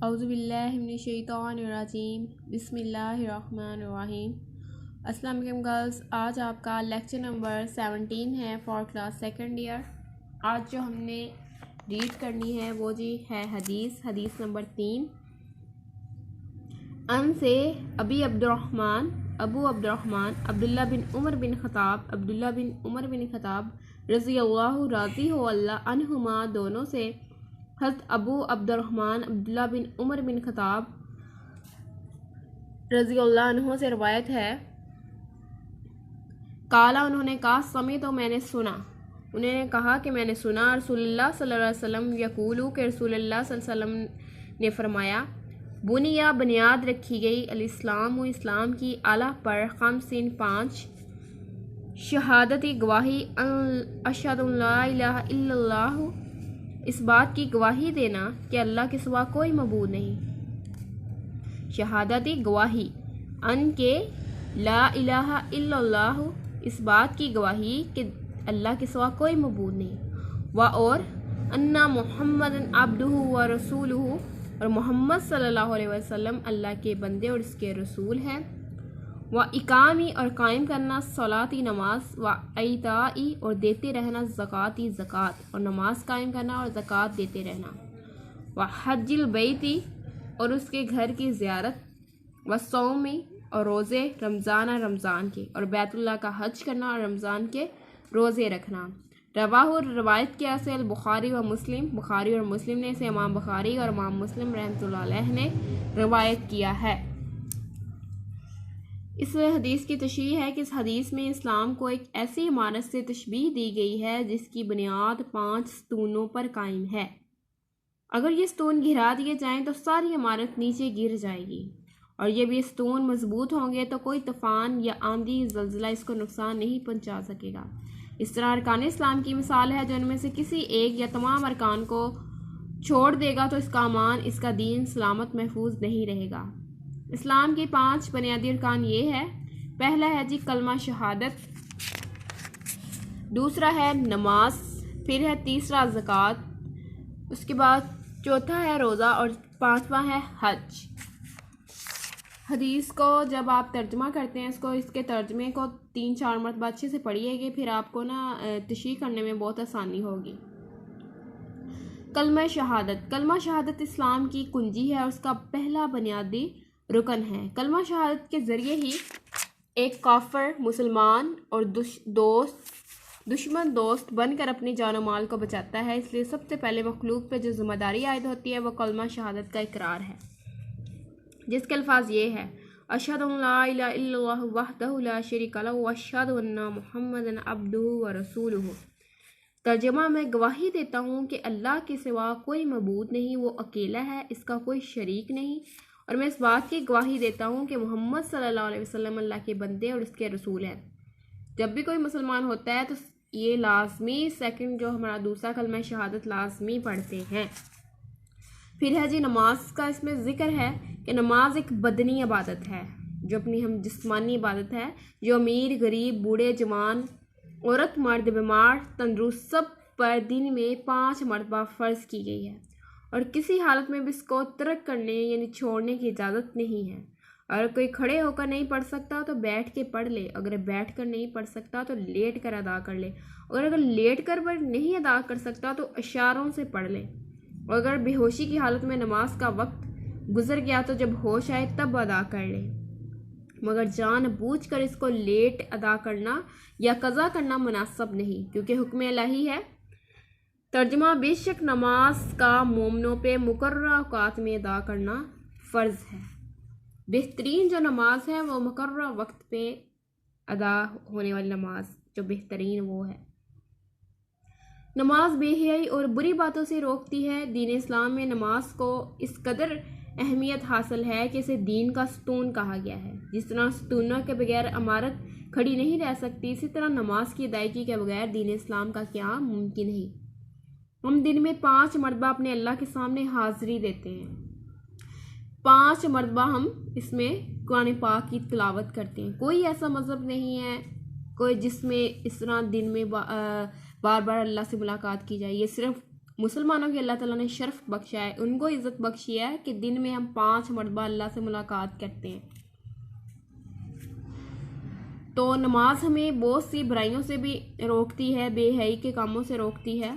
औज़ुबिल्लाहि मिनश्शैतानिर्रजीम बिस्मिल्लाहिर्रहमानिर्रहीम। अस्सलाम वालेकुम गर्ल्स, आज आपका लेक्चर नंबर 17 है फॉर क्लास सेकंड ईयर। आज जो हमने रीड करनी है वो जी है हदीस नंबर 3। अन से अबू अब्दुर्रहमान अब्दुल्ला बिन उमर बिन ख़त्ताब रज़ियल्लाहु राज़ी हो अल्लाह अन्हुमा, दोनों से, हज़रत अबू अब्दुर्रहमान अब्दुल्ला बिन उमर बिन ख़त्ताब रज़ियल्लाहु अन्हु से रवायत है। काला, उन्होंने कहा, समय तो मैंने सुना, उन्होंने कहा कि मैंने सुना, रसूलुल्लाह सल्लल्लाहु अलैहि वसल्लम यकूलू के रसूलुल्लाह सल्लल्लाहु अलैहि वसल्लम ने फरमाया, बुनिया बुनियाद रखी गई, अल-इस्लाम इस्लाम की, अला पर, खमसिन 5, शहादती गवाही, अशहदु ला इलाहा इल्लल्लाह, इस बात की गवाही देना कि अल्लाह के सिवा कोई मबूद नहीं। शहादती गवाही, अन के ला इलाहा इल्लल्लाह, इस बात की गवाही कि अल्लाह के सिवा कोई मबूद नहीं। व और अन्ना मुहम्मदन अब्दुहु व रसूलुहु, और मोहम्मद सल्लल्लाहु अलैहि वसल्लम अल्लाह के बंदे और इसके रसूल हैं। व इकामी, और कायम करना, सलाती नमाज, व ईताई, और देते रहना, ज़काती ज़कात, और नमाज कायम करना और ज़कात देते रहना। व हज्जिल बैती, और उसके घर की ज़ियारत, व सौमी, और रोज़े, रमज़ान के, और बैतुल्लाह का हज करना और रमज़ान के रोज़े रखना। रवाहु, रवायत किया से बुखारी व मुस्लिम, बुखारी और मुस्लिम ने, से इमाम बुखारी और इमाम मुस्लिम रहमतुल्लाह अलैह ने रवायत किया है। इस हदीस की तशरीह है कि इस हदीस में इस्लाम को एक ऐसी इमारत से तशबीह दी गई है जिसकी बुनियाद 5 स्तूनों पर कायम है। अगर ये स्तून गिरा दिए जाएं तो सारी इमारत नीचे गिर जाएगी, और ये भी स्तून मजबूत होंगे तो कोई तूफान या आंधी ज़लज़ला इसको नुकसान नहीं पहुंचा सकेगा। इस तरह अरकान इस्लाम की मिसाल है, जो इनमें से किसी एक या तमाम अरकान को छोड़ देगा तो इसका अमान, इसका दीन सलामत महफूज नहीं रहेगा। इस्लाम की 5 बुनियादी अरकान ये है। पहला है जी कलमा शहादत, दूसरा है नमाज, फिर है तीसरा ज़कात, उसके बाद चौथा है रोज़ा, और 5वां है हज। हदीस को जब आप तर्जमा करते हैं, इसके तर्जमे को 3-4 मरतबा अच्छे से पढ़िएगा, फिर आपको ना तशरीह करने में बहुत आसानी होगी। कलमा शहादत इस्लाम की कुंजी है और उसका पहला बुनियादी रुकन है। कलमा शहादत के ज़रिए ही एक काफिर मुसलमान और दुश्मन दोस्त बनकर अपनी जान और माल को बचाता है। इसलिए सबसे पहले मखलूक पे जो जिम्मेदारी आयद होती है वो कलमा शहादत का इकरार है, जिसके अल्फाज ये है, अशहदु ला इलाहा इल्लल्लाहु वहदहु ला शरीका लहु व अशहदु अन्ना मुहम्मदन अब्दुहु व रसूलुहु। तर्जुमा, मैं गवाही देता हूँ कि अल्लाह के सिवा कोई मबूद नहीं, वो अकेला है, इसका कोई शरीक नहीं, और मैं इस बात की गवाही देता हूँ कि मोहम्मद सल्लल्लाहु अलैहि वसल्लम अल्लाह के बंदे और इसके रसूल हैं। जब भी कोई मुसलमान होता है तो ये लाजमी, सेकंड जो हमारा दूसरा कलमा शहादत लाजमी पढ़ते हैं। फिर है जी नमाज का, इसमें ज़िक्र है कि नमाज एक बदनी इबादत है, जो अपनी हम जिस्मानी इबादत है, जो अमीर गरीब बूढ़े जवान औरत मर्द बीमार तंदुरुस्त सब पर दिन में 5 मरतबा फ़र्ज़ की गई है, और किसी हालत में भी इसको तर्क करने यानी छोड़ने की इजाज़त नहीं है। अगर कोई खड़े होकर नहीं पढ़ सकता तो बैठ के पढ़ ले, अगर बैठ कर नहीं पढ़ सकता तो लेट कर अदा कर ले, और अगर लेट कर पर नहीं अदा कर सकता तो इशारों से पढ़ ले, और अगर बेहोशी की हालत में नमाज का वक्त गुजर गया तो जब होश आए तब अदा कर ले, मगर जानबूझकर इसको लेट अदा करना या कज़ा करना मुनासिब नहीं, क्योंकि हुक्म इलाही है। तर्जुमा, बेशक नमाज का मोमिनों पे मुकर्रर औकात में अदा करना फ़र्ज़ है। बेहतरीन जो नमाज है वो मुकर्रर वक्त पे अदा होने वाली नमाज जो बेहतरीन वो है। नमाज बेहयाई और बुरी बातों से रोकती है। दीन इस्लाम में नमाज को इस कदर अहमियत हासिल है कि इसे दीन का स्तून कहा गया है। जिस तरह स्तूनों के बगैर इमारत खड़ी नहीं रह सकती, इसी तरह नमाज की अदायगी के बगैर दीन इस्लाम का क्या मुमकिन नहीं। हम दिन में 5 मरतबा अपने अल्लाह के सामने हाज़िरी देते हैं। 5 मरतबा हम इसमें कुरान पाक की तिलावत करते हैं। कोई ऐसा मज़हब नहीं है कोई जिसमें इस तरह दिन में बार बार अल्लाह से मुलाकात की जाए। ये सिर्फ मुसलमानों की अल्लाह ताला ने शर्फ बख्शा है, उनको इज़्ज़त बख्शी है कि दिन में हम 5 मरतबा अल्लाह से मुलाकात करते हैं। तो नमाज हमें बहुत सी बुराइयों से भी रोकती है, बेहयाई के कामों से रोकती है।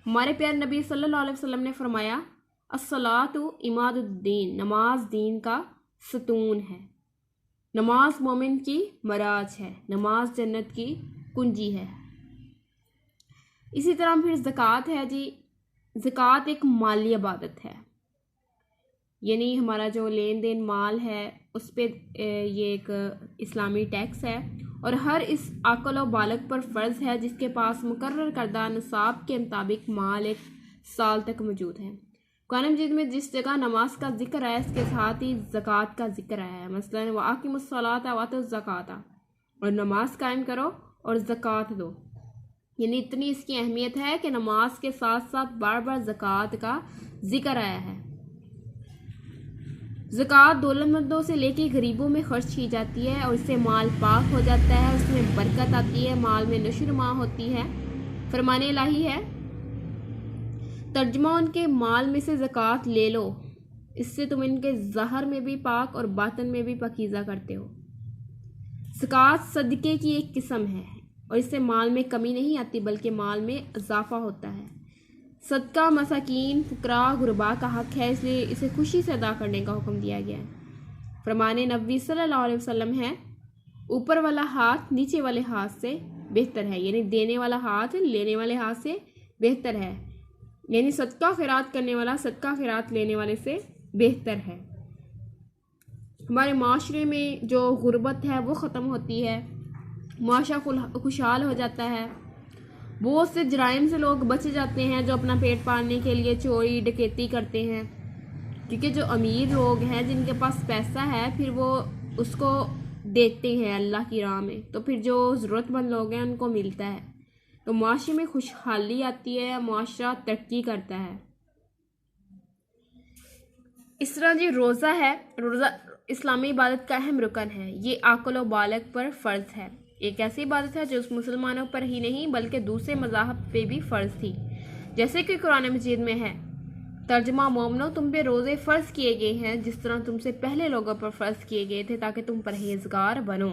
हमारे प्यारे नबी सल्लल्लाहु अलैहि वसल्लम ने फरमाया, अस्सलातु इमादुद्दीन, नमाज दीन का सतून है, नमाज मोमिन की मराज है, नमाज जन्नत की कुंजी है। इसी तरह फिर ज़कात है जी। ज़कात एक माली इबादत है, यानी हमारा जो लेन देन माल है उस पर ये एक इस्लामी टैक्स है और हर इस आकल व बालग पर फ़र्ज़ है जिसके पास मुकर्रर करदा निसाब के मुताबिक माल 1 साल तक मौजूद है। कुरान मजीद में जिस जगह नमाज का जिक्र है इसके साथ ही ज़कात का जिक्र आया है। मसलन व आकिमुस्सलाता व आतुज़ ज़काता, और नमाज कायम करो और ज़कात दो। यानी इतनी इसकी अहमियत है कि नमाज के साथ साथ बार बार ज़कात का जिक्र आया है। ज़कात दौलतमंदों से लेके गरीबों में खर्च की जाती है और इससे माल पाक हो जाता है, उसमें बरकत आती है, माल में नशोनुमा होती है। फरमाने इलाही है, तर्जुमा उनके माल में से ज़कात ले लो, इससे तुम इनके ज़हर में भी पाक और बातन में भी पकीज़ा करते हो। ज़कात सदक़े की एक किस्म है और इससे माल में कमी नहीं आती बल्कि माल में इजाफा होता है। सदका मसाकीन, फुकरा, गुरबा का हक है, इसलिए इसे खुशी से अदा करने का हुक्म दिया गया है। फरमाने नबी सल्लल्लाहु अलैहि वसल्लम है, ऊपर वाला हाथ नीचे वाले हाथ से बेहतर है, यानी देने वाला हाथ लेने वाले हाथ से बेहतर है, यानी सदका खैरात करने वाला सदका खैरात लेने वाले से बेहतर है। हमारे माशरे में जो गुर्बत है वो ख़त्म होती है, माशा खुशहाल हो जाता है। बहुत से जराइम से लोग बच जाते हैं जो अपना पेट पालने के लिए चोरी डकैती करते हैं, क्योंकि जो अमीर लोग हैं जिनके पास पैसा है फिर वो उसको देते हैं अल्लाह की राह में, तो फिर जो ज़रूरतमंद लोग हैं उनको मिलता है, तो माशरे में खुशहाली आती है, माशरा तरक्की करता है। इस तरह जी रोज़ा है, रोज़ा इस्लामी इबादत का अहम रुकन है। ये आकल व बालग पर फ़र्ज़ है। एक ऐसी इबादत है जो उस मुसलमानों पर ही नहीं बल्कि दूसरे मज़ाहब पे भी फ़र्ज़ थी, जैसे कि कुरान मजीद में है, तर्जुमा मोमनो, तुम पे रोज़े फ़र्ज़ किए गए हैं जिस तरह तुमसे पहले लोगों पर फ़र्ज़ किए गए थे ताकि तुम परहेज़गार बनो।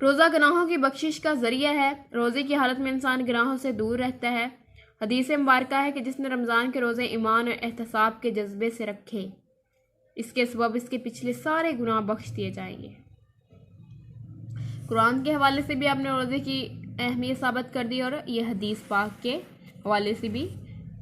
रोज़ा गुनाहों की बख्शिश का ज़रिया है। रोज़े की हालत में इंसान गुनाहों से दूर रहता है। हदीस मुबारका है कि जिसने रमज़ान के रोज़े ईमान और एहतसाब के जज्बे से रखे, इसके सबब इसके पिछले सारे गुनाह बख्श दिए जाएंगे। कुरान के हवाले से भी आपने रोज़े की अहमियत साबित कर दी और ये हदीस पाक के हवाले से भी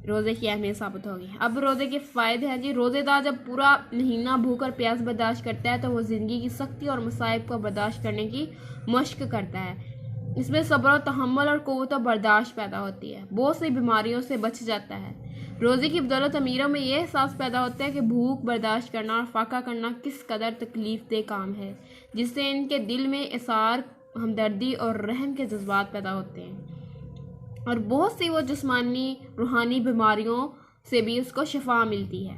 रोज़े की अहमियत साबित होगी। अब रोज़े के फ़ायदे हैं जी। रोज़ेदार जब पूरा महीना भूख और प्यास बर्दाश्त करता है तो वो ज़िंदगी की सख्ती और मसाइब को बर्दाश्त करने की मश्क करता है। इसमें सब्र और तहम्मुल और क़ुव्वत और बर्दाश्त पैदा होती है, बहुत सी बीमारियों से बच जाता है। रोज़े की बदौलत अमीरों में ये एहसास पैदा होता है कि भूख बर्दाश्त करना और फाका करना किस कदर तकलीफ दे काम है, जिससे इनके दिल में इसार, हमदर्दी और रहम के जज्बात पैदा होते हैं और बहुत सी वो जिस्मानी रूहानी बीमारियों से भी उसको शफा मिलती है।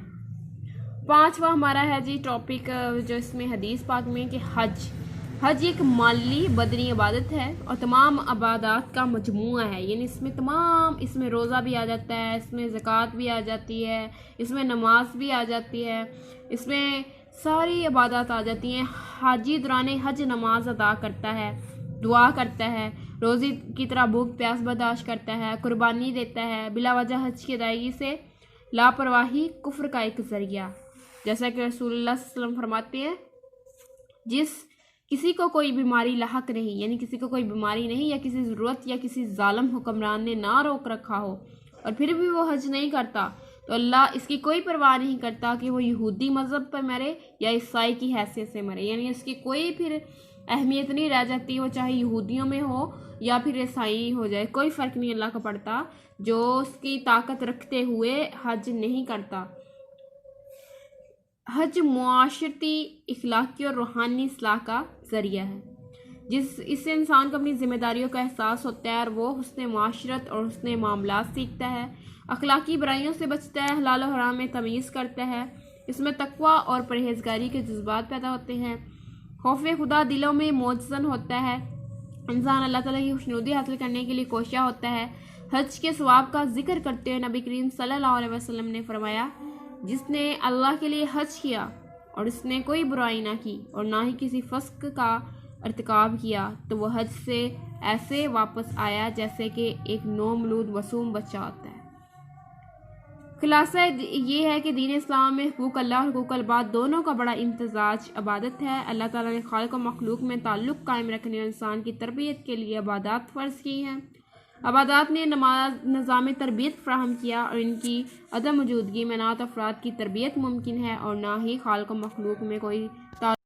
5वां हमारा है जी टॉपिक जो इसमें हदीस पाक में कि हज एक माली बदनी इबादत है और तमाम इबादत का मजमूआ है, यानी इसमें रोज़ा भी आ जाता है, इसमें ज़कात भी आ जाती है, इसमें नमाज भी आ जाती है, इसमें सारी इबादत आ जाती हैं। हाजी दौरान हज नमाज अदा करता है, दुआ करता है, रोज़ी की तरह भूख प्यास बर्दाश्त करता है, कुर्बानी देता है। बिला वजह हज की अदायगी से लापरवाही कुफ्र का एक ज़रिया, जैसा कि रसूलुल्लाह सल्लल्लाहु अलैहि वसल्लम फरमाते हैं, जिस किसी को कोई बीमारी लाहक नहीं, यानी किसी को कोई बीमारी नहीं या किसी ज़रूरत या किसी जालिम हुक्मरान ने ना रोक रखा हो और फिर भी वो हज नहीं करता, तो अल्लाह इसकी कोई परवाह नहीं करता कि वो यहूदी मज़हब पर मरे या ईसाई की हैसियत से मरे, यानी इसकी कोई फिर अहमियत नहीं रह जाती, वो चाहे यहूदियों में हो या फिर ईसाई हो जाए, कोई फ़र्क नहीं अल्लाह का पड़ता, जो उसकी ताकत रखते हुए हज नहीं करता। हज मुआशरती, इखलाकी और रूहानी इस्लाह का ज़रिया है, इससे इंसान को अपनी ज़िम्मेदारियों का एहसास होता है और वो हुस्न मुआशरत और हुस्न मामलात सीखता है, अखलाकी बुराइयों से बचता है, हलाल और हराम में तमीज़ करता है। इसमें तकवा और परहेज़गारी के जज्बात पैदा होते हैं। खौफ खुदा दिलों में मोजज़न होता है, इंसान अल्लाह ताला की खुशनुदी हासिल करने के लिए कोशिश होता है। हज के सवाब का जिक्र करते हुए नबी करीम सल्लल्लाहु अलैहि वसल्लम ने फरमाया, जिसने अल्लाह के लिए हज किया और उसने कोई बुराई ना की और ना ही किसी फस्क का अर्तिकाब किया, तो वह हज से ऐसे वापस आया जैसे कि एक नौमलूद मासूम बच्चा होता है। खुलासा ये है कि दीन इस्लाम में हुकूक अल्लाह और हुकूक अल-इबाद दोनों का बड़ा इम्तजाज इबादत है। अल्लाह ताला ने खालिक व मखलूक में ताल्लुक़ कायम रखने और इंसान की तरबियत के लिए इबादत फ़र्ज़ की हैं। इबादत ने निज़ाम तरबियत फ़राहम किया और इनकी अदम मौजूदगी में ना तो अफराद की तरबियत मुमकिन है और ना ही खालिक व मखलूक में कोई